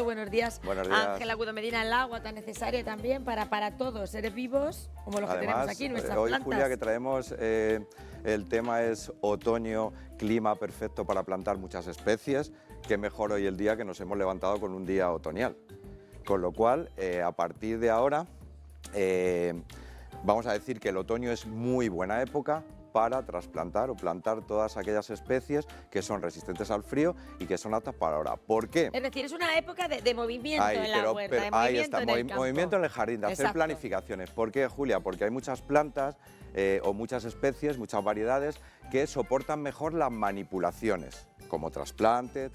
Buenos días, Buenos días. Ángel Agudo Medina, el agua tan necesaria también para todos, seres vivos, como los que tenemos aquí, nuestras hoy, plantas. Julia, que traemos, el tema es otoño, clima perfecto para plantar muchas especies, que mejor hoy el día que nos hemos levantado con un día otoñal. Con lo cual, a partir de ahora, vamos a decir que el otoño es muy buena época para trasplantar o plantar todas aquellas especies que son resistentes al frío y que son aptas para ahora. ¿Por qué? Es decir, es una época de movimiento en la huerta, de ahí movimiento está, en el campo. movimiento en el jardín, de hacer Exacto. planificaciones. ¿Por qué, Julia? Porque hay muchas plantas o muchas especies, muchas variedades que soportan mejor las manipulaciones, como trasplante,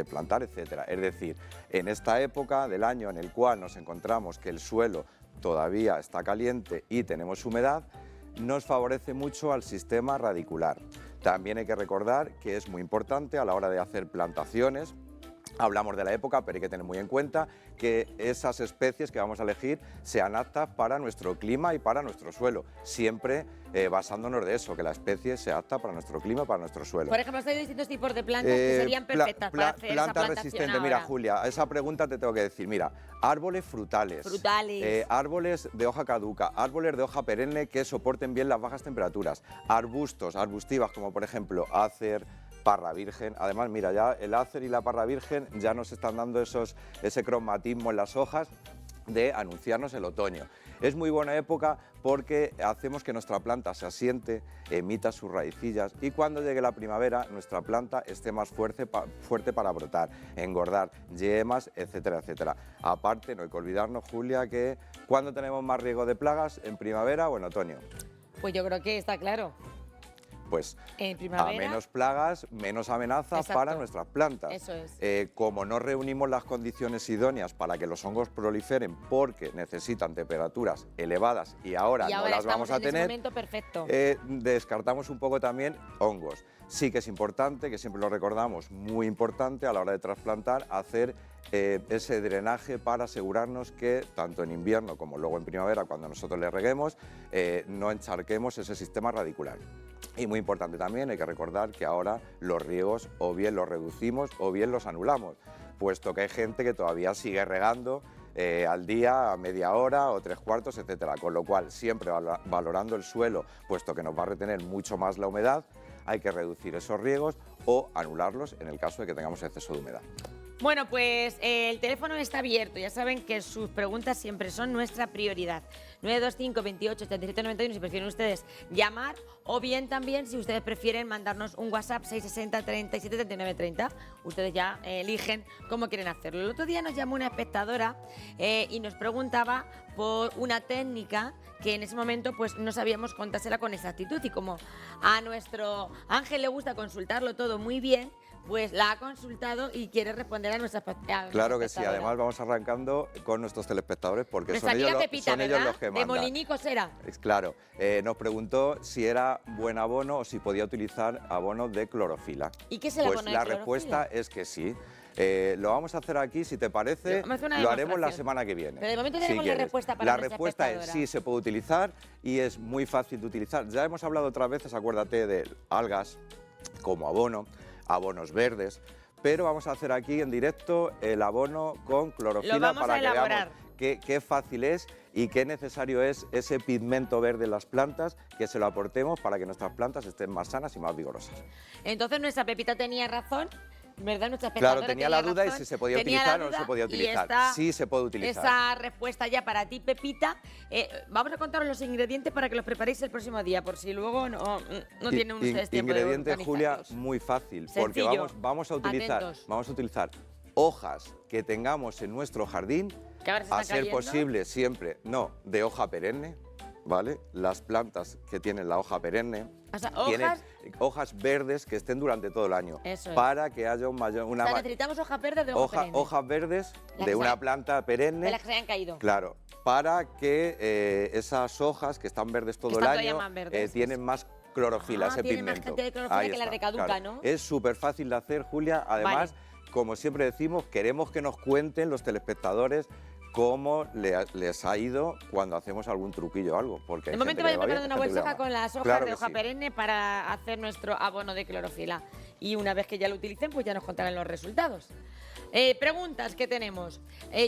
plantar, etcétera. Es decir, en esta época del año en el cual nos encontramos que el suelo todavía está caliente y tenemos humedad, nos favorece mucho al sistema radicular. También hay que recordar que es muy importante a la hora de hacer plantaciones. Hablamos de la época, pero hay que tener muy en cuenta que esas especies que vamos a elegir sean aptas para nuestro clima y para nuestro suelo, siempre basándonos de eso, que la especie sea apta para nuestro clima y para nuestro suelo. Por ejemplo, hay distintos tipos de plantas que serían perfectas para hacer esa plantas plantación resistentes. ahora. Mira, Julia, a esa pregunta te tengo que decir, mira, árboles frutales, árboles de hoja caduca, árboles de hoja perenne que soporten bien las bajas temperaturas, arbustos, arbustivas como por ejemplo acer, parra virgen. Además, mira, ya el acer y la parra virgen ya nos están dando ese cromatismo en las hojas de anunciarnos el otoño. Es muy buena época porque hacemos que nuestra planta se asiente, emita sus raicillas y cuando llegue la primavera nuestra planta esté más fuerte para brotar, engordar, yemas, etcétera, etcétera. Aparte, no hay que olvidarnos, Julia, que ¿cuándo tenemos más riesgo de plagas? ¿En primavera o en otoño? Pues yo creo que está claro. Pues en primavera, a menos plagas, menos amenazas. Exacto. Para nuestras plantas. Eso es. Como no reunimos las condiciones idóneas para que los hongos proliferen porque necesitan temperaturas elevadas y ahora no las vamos a tener, momento perfecto. Descartamos un poco también hongos. Sí que es importante, que siempre lo recordamos, muy importante a la hora de trasplantar, hacer ese drenaje para asegurarnos que tanto en invierno como luego en primavera, cuando nosotros le reguemos, no encharquemos ese sistema radicular. Y muy importante también, hay que recordar que ahora los riegos o bien los reducimos o bien los anulamos, puesto que hay gente que todavía sigue regando al día, a media hora o 3/4, etcétera. Con lo cual, siempre valorando el suelo, puesto que nos va a retener mucho más la humedad, hay que reducir esos riegos o anularlos en el caso de que tengamos exceso de humedad. Bueno, pues el teléfono está abierto. Ya saben que sus preguntas siempre son nuestra prioridad. 925 28 77 91 si prefieren ustedes llamar, o bien también si ustedes prefieren mandarnos un WhatsApp 660 37 39 30. Ustedes ya eligen cómo quieren hacerlo. El otro día nos llamó una espectadora y nos preguntaba por una técnica que en ese momento pues no sabíamos contársela con exactitud, y como a nuestro Ángel le gusta consultarlo todo muy bien, pues la ha consultado y quiere responder a nuestras preguntas. Claro que sí, además vamos arrancando con nuestros telespectadores porque son ellos los que mandan. De Molinicos era. Claro, nos preguntó si era buen abono o si podía utilizar abono de clorofila. ¿Y qué es el abono de clorofila? La respuesta es que sí. Lo vamos a hacer aquí, si te parece, lo haremos la semana que viene. Pero de momento tenemos la respuesta para la respuesta es sí, se puede utilizar y es muy fácil de utilizar. Ya hemos hablado otras veces, acuérdate, de algas como abono, abonos verdes, pero vamos a hacer aquí en directo el abono con clorofila para que veamos qué fácil es y qué necesario es ese pigmento verde en las plantas, que se lo aportemos para que nuestras plantas estén más sanas y más vigorosas. Entonces nuestra Pepita tenía razón, ¿verdad? Nuestra espectadora claro, tenía la duda razón, y si se podía utilizar o no se podía utilizar. Sí se puede utilizar. Esa respuesta ya para ti, Pepita. Vamos a contaros los ingredientes para que los preparéis el próximo día, por si luego no tienen ustedes tiempo de ingredientes, Julia, muy fácil. Sencillo. Porque vamos a utilizar hojas que tengamos en nuestro jardín, a ser posible siempre, de hoja perenne, ¿vale? Las plantas que tienen la hoja perenne, o sea, tienen hojas verdes que estén durante todo el año. Eso para que haya necesitamos hojas verdes de hoja perenne. Hojas verdes de una planta perenne. De las que se hayan caído. Claro, para que esas hojas que están verdes todo el año tienen más clorofila, ese tiene pigmento. Más cantidad de clorofila que la de caduca, claro. ¿no? Es súper fácil de hacer, Julia. Además, como siempre decimos, queremos que nos cuenten los telespectadores cómo les ha ido cuando hacemos algún truquillo o algo. Porque de momento vayan preparando una bolsa con las hojas de hoja perenne para hacer nuestro abono de clorofila. Y una vez que ya lo utilicen, pues ya nos contarán los resultados. Preguntas que tenemos.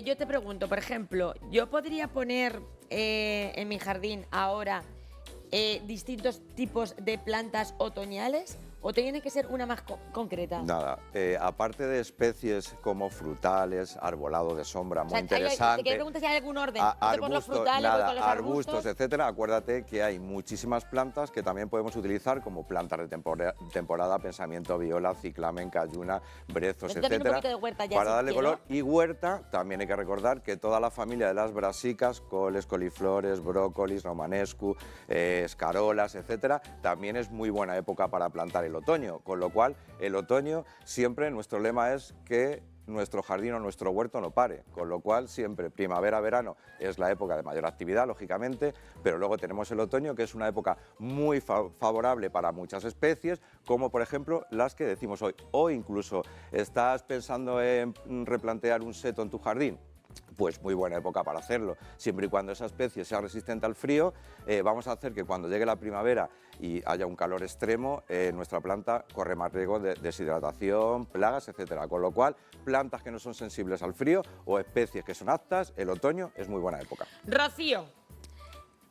Yo te pregunto, por ejemplo, ¿yo podría poner en mi jardín ahora distintos tipos de plantas otoñales o tiene que ser una más concreta? Nada, aparte de especies como frutales, arbolado de sombra, muy interesante. Te preguntar si hay algún orden. Arbustos, los frutales, nada, con los arbustos, etcétera. Acuérdate que hay muchísimas plantas que también podemos utilizar como plantas de temporada, pensamiento viola, ciclamen, cayuna, brezos, etcétera, para darle color. Y huerta, también hay que recordar que toda la familia de las brasicas, coles, coliflores, brócolis, romanescu, escarolas, etcétera, también es muy buena época para plantar el otoño, con lo cual el otoño siempre nuestro lema es que nuestro jardín o nuestro huerto no pare, con lo cual siempre primavera-verano es la época de mayor actividad, lógicamente, pero luego tenemos el otoño, que es una época muy favorable para muchas especies, como por ejemplo las que decimos hoy, o incluso estás pensando en replantear un seto en tu jardín. Pues muy buena época para hacerlo, siempre y cuando esa especie sea resistente al frío. Vamos a hacer que cuando llegue la primavera y haya un calor extremo, nuestra planta corre más riesgo de deshidratación, plagas, etcétera. Con lo cual, plantas que no son sensibles al frío o especies que son aptas, el otoño es muy buena época. Rocío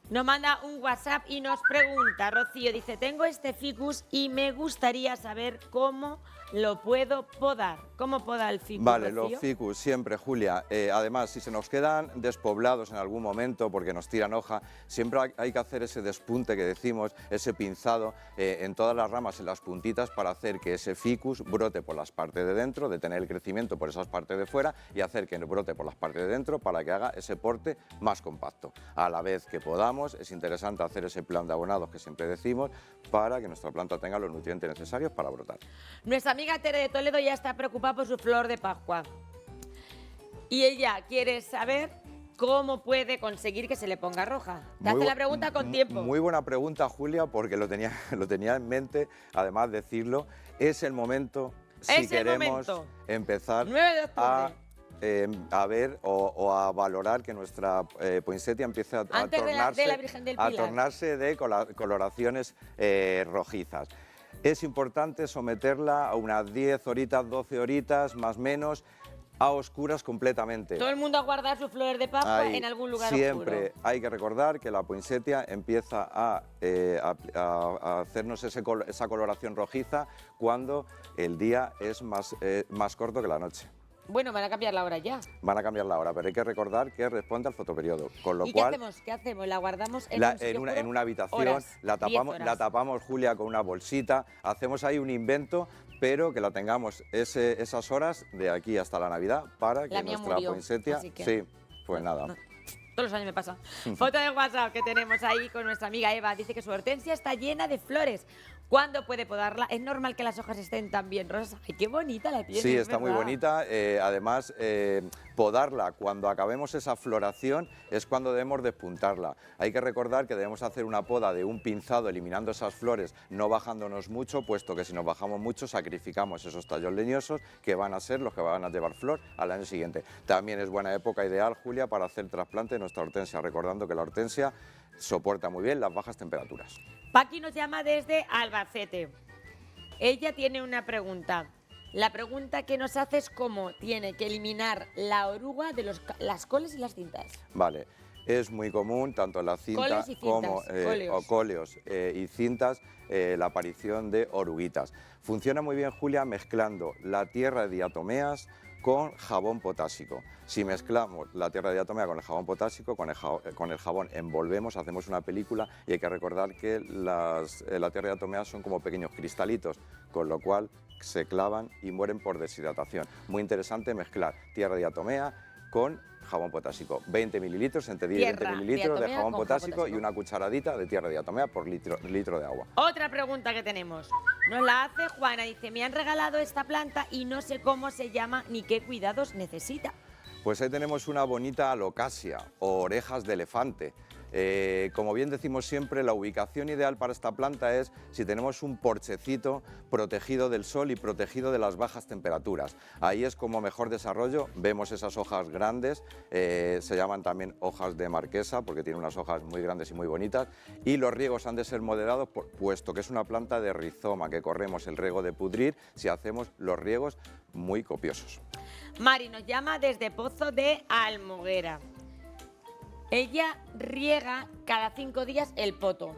nos manda un WhatsApp y nos pregunta, Rocío dice, tengo este ficus y me gustaría saber cómo lo puedo podar. ¿Cómo poda el ficus, Vale, Rocío? los ficus siempre, Julia. Además, si se nos quedan despoblados en algún momento porque nos tiran hoja, siempre hay que hacer ese despunte que decimos, ese pinzado en todas las ramas, en las puntitas, para hacer que ese ficus brote por las partes de dentro, detener el crecimiento por esas partes de fuera y hacer que brote por las partes de dentro para que haga ese porte más compacto. A la vez que podamos, es interesante hacer ese plan de abonados que siempre decimos para que nuestra planta tenga los nutrientes necesarios para brotar. Nuestra amiga Tere de Toledo ya está preocupada por su flor de Pascua y ella quiere saber cómo puede conseguir que se le ponga roja. Te hace la pregunta con tiempo. Muy buena pregunta, Julia, porque lo tenía en mente, además decirlo, es el momento, si queremos empezar 9 de octubre. A ver o a valorar que nuestra poinsettia empiece a tornarse de coloraciones rojizas. Es importante someterla a unas 10 horitas, 12 horitas, más o menos, a oscuras completamente. Todo el mundo a guardar sus flores de Pascua en algún lugar siempre oscuro. Hay que recordar que la poinsettia empieza a hacernos esa coloración rojiza cuando el día es más corto que la noche. Bueno, van a cambiar la hora ya. Van a cambiar la hora, pero hay que recordar que responde al fotoperiodo. Con lo ¿Y cual, qué hacemos? ¿La guardamos en una habitación? La tapamos, Julia, con una bolsita. Hacemos ahí un invento, pero que la tengamos esas horas de aquí hasta la Navidad para que nuestra poinsettia... Sí, pues nada. Todos los años me pasa. Foto de WhatsApp que tenemos ahí con nuestra amiga Eva. Dice que su hortensia está llena de flores. ¿Cuándo puede podarla? ¿Es normal que las hojas estén tan bien rosas? ¡Ay, qué bonita la tiene! Sí, está muy bonita. Además, podarla cuando acabemos esa floración es cuando debemos despuntarla. Hay que recordar que debemos hacer una poda de un pinzado eliminando esas flores, no bajándonos mucho, puesto que si nos bajamos mucho sacrificamos esos tallos leñosos que van a ser los que van a llevar flor al año siguiente. También es buena época ideal, Julia, para hacer trasplante de nuestra hortensia, recordando que la hortensia soporta muy bien las bajas temperaturas. Paqui nos llama desde Albacete. Ella tiene una pregunta. La pregunta que nos hace es cómo tiene que eliminar la oruga de las coles y las cintas. Vale, es muy común, tanto en la cinta como cóleos y cintas, la aparición de oruguitas. Funciona muy bien, Julia, mezclando la tierra de diatomeas con jabón potásico. Si mezclamos la tierra de diatomea con el jabón potásico, con el jabón envolvemos, hacemos una película y hay que recordar que la tierra de diatomea son como pequeños cristalitos, con lo cual se clavan y mueren por deshidratación. Muy interesante mezclar tierra de diatomea con jabón potásico. 20 mililitros, entre 10 y 20 mililitros de jabón potásico y una cucharadita de tierra de diatomea por litro de agua. Otra pregunta que tenemos. Nos la hace Juana. Dice, me han regalado esta planta y no sé cómo se llama ni qué cuidados necesita. Pues ahí tenemos una bonita alocasia o orejas de elefante. Como bien decimos siempre, la ubicación ideal para esta planta es si tenemos un porchecito protegido del sol y protegido de las bajas temperaturas. Ahí es como mejor desarrollo. Vemos esas hojas grandes, se llaman también hojas de marquesa porque tienen unas hojas muy grandes y muy bonitas, y los riegos han de ser moderados puesto que es una planta de rizoma, que corremos el riego de pudrir si hacemos los riegos muy copiosos. Mari nos llama desde Pozo de Almoguera. Ella riega cada 5 días el poto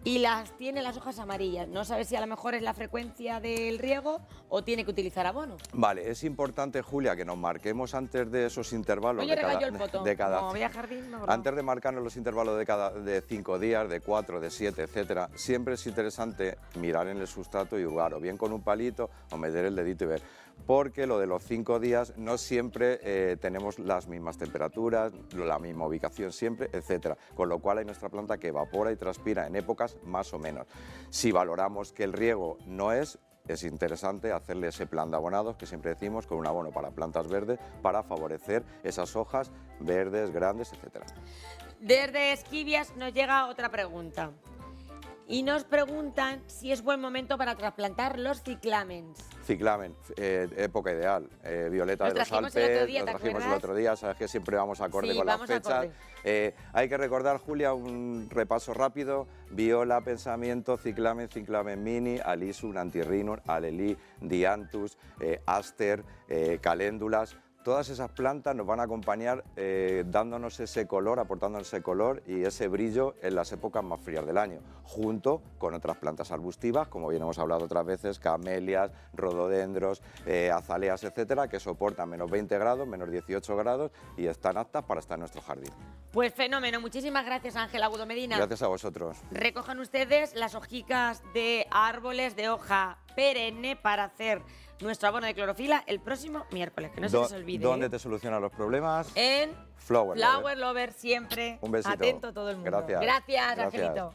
y tiene las hojas amarillas. No sabe si a lo mejor es la frecuencia del riego o tiene que utilizar abono. Vale, es importante, Julia, que nos marquemos antes de esos intervalos. Oye, regallo el poto. Como voy a jardín, no, antes de marcarnos los intervalos de 5 días, de 4, de 7, etcétera, siempre es interesante mirar en el sustrato y jugar, o bien con un palito o meter el dedito y ver. Porque lo de los 5 días no siempre tenemos las mismas temperaturas, la misma ubicación siempre, etcétera. Con lo cual hay nuestra planta que evapora y transpira en épocas más o menos. Si valoramos que el riego no es interesante hacerle ese plan de abonados que siempre decimos con un abono para plantas verdes para favorecer esas hojas verdes, grandes, etcétera. Desde Esquivias nos llega otra pregunta. Y nos preguntan si es buen momento para trasplantar los ciclamens. Ciclamen, época ideal. Violeta de los Alpes, lo trajimos el otro día, sabes que siempre vamos acorde con las fechas. Hay que recordar, Julia, un repaso rápido: viola, pensamiento, ciclamen, ciclamen mini, alisum, antirrinum, alelí, dianthus, aster, caléndulas. Todas esas plantas nos van a acompañar dándonos ese color, aportándonos ese color y ese brillo en las épocas más frías del año, junto con otras plantas arbustivas, como bien hemos hablado otras veces, camelias, rododendros, azaleas, etcétera, que soportan menos 20 grados, menos 18 grados y están aptas para estar en nuestro jardín. Pues fenómeno, muchísimas gracias, Ángel Agudo Medina. Gracias a vosotros. Recojan ustedes las hojicas de árboles de hoja perenne para hacer nuestro abono de clorofila el próximo miércoles, que no se les olvide. ¿Dónde te solucionan los problemas? En Flower Lover, siempre. Un besito. Atento todo el mundo. Gracias. Gracias, Angelito.